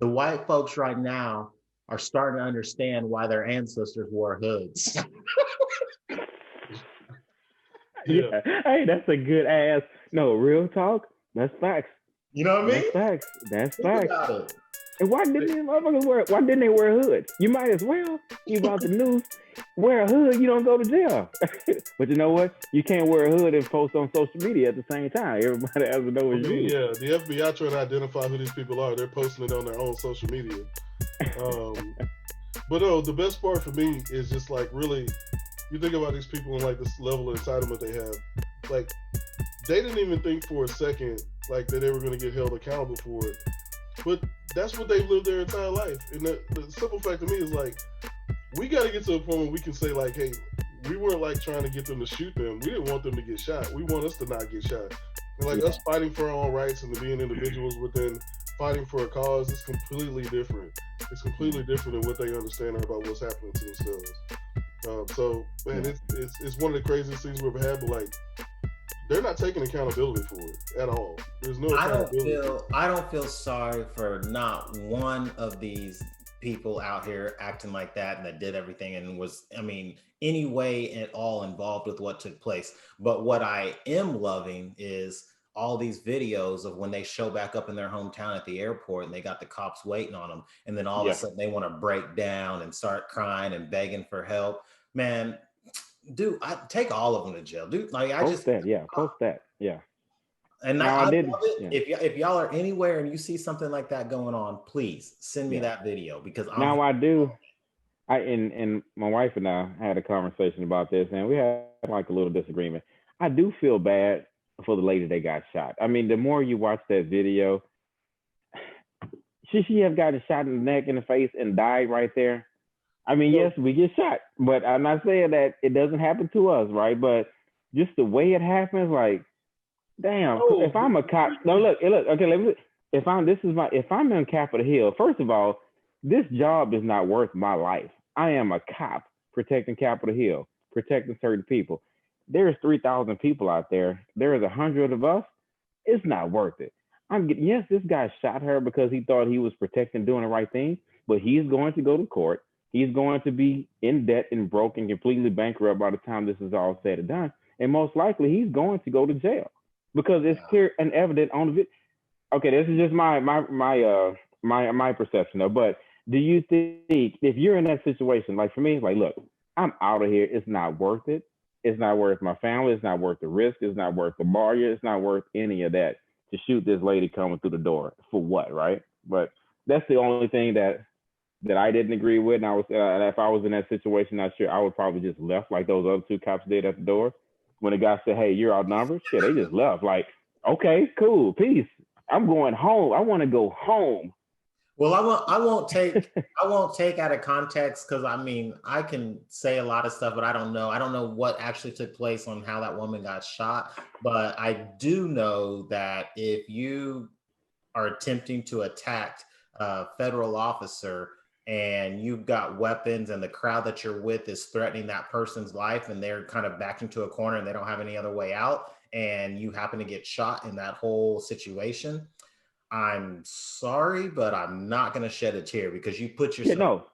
The white folks right now are starting to understand why their ancestors wore hoods. Yeah. Yeah. Hey, that's a good ass. No, real talk. That's facts. You know what I That's mean? facts. That's Think facts. about it. And why didn't they motherfuckers wear? Why didn't they wear hoods? You might as well. You about the news. Wear a hood. You don't go to jail. But you know what? You can't wear a hood and post on social media at the same time. Everybody has to know I it's mean, you. yeah, the FBI trying to identify who these people are. They're posting it on their own social media. Um, but no, the best part for me is just like really, you think about these people and like this level of entitlement they have. Like they didn't even think for a second like that they were going to get held accountable for it. But that's what they've lived their entire life. And the simple fact to me is like we got to get to a point where we can say like, hey, we weren't like trying to get them to shoot them. We didn't want them to get shot. We want us to not get shot. And like Yeah. us fighting for our own rights and to being individuals within fighting for a cause is completely different. It's completely different than what they understand about what's happening to themselves. So man, Yeah. it's one of the craziest things we've ever had. But like, they're not taking accountability for it at all. There's no accountability. I don't feel sorry for not one of these people out here acting like that and that did everything and was, I mean, any way at all involved with what took place. But what I am loving is all these videos of when they show back up in their hometown at the airport and they got the cops waiting on them, and then all of a Yeah. sudden they want to break down and start crying and begging for help. Man, dude, I take all of them to jail, dude. Like I Post just, that. Yeah. Post that. Yeah. and Now I I love did. it. Yeah. If y'all are anywhere and you see something like that going on, please send me Yeah. that video because I'm Now here. I do. I and my wife and I had a conversation about this, and we had like a little disagreement. I do feel bad for the lady that got shot. I mean, the more you watch that video, should she have gotten shot in the neck, in the face, and died right there? I mean, So yes, we get shot, but I'm not saying that it doesn't happen to us, right? But just the way it happens, like, damn. no, If I'm a cop, no, look, look, okay, let me. If I'm this is my if I'm in Capitol Hill, first of all, this job is not worth my life. I am a cop protecting Capitol Hill, protecting certain people. There's 3,000 people out there. There is 100 of us. It's not worth it. I'm getting yes, this guy shot her because he thought he was protecting, doing the right thing, but he's going to go to court. He's going to be in debt and broke and completely bankrupt by the time this is all said and done. And most likely, he's going to go to jail because it's Yeah. clear and evident on the video. Okay, this is just my perception though. But do you think if you're in that situation, like for me, it's like, look, I'm out of here. It's not worth it. It's not worth my family. It's not worth the risk. It's not worth the lawyer. It's not worth any of that to shoot this lady coming through the door for what, right? But that's the only thing that I didn't agree with. And I was, if I was in that situation, not sure I would probably just left like those other two cops did at the door. When the guy said, "Hey, you're outnumbered," shit, they just left. Like, okay, cool, peace. I'm going home. I want to go home. Well, I won't take out of context because I mean I can say a lot of stuff, but I don't know what actually took place on how that woman got shot. But I do know that if you are attempting to attack a federal officer and you've got weapons and the crowd that you're with is threatening that person's life and they're kind of backed into a corner and they don't have any other way out and you happen to get shot in that whole situation, I'm sorry, but I'm not going to shed a tear because you put Yeah, yourself no.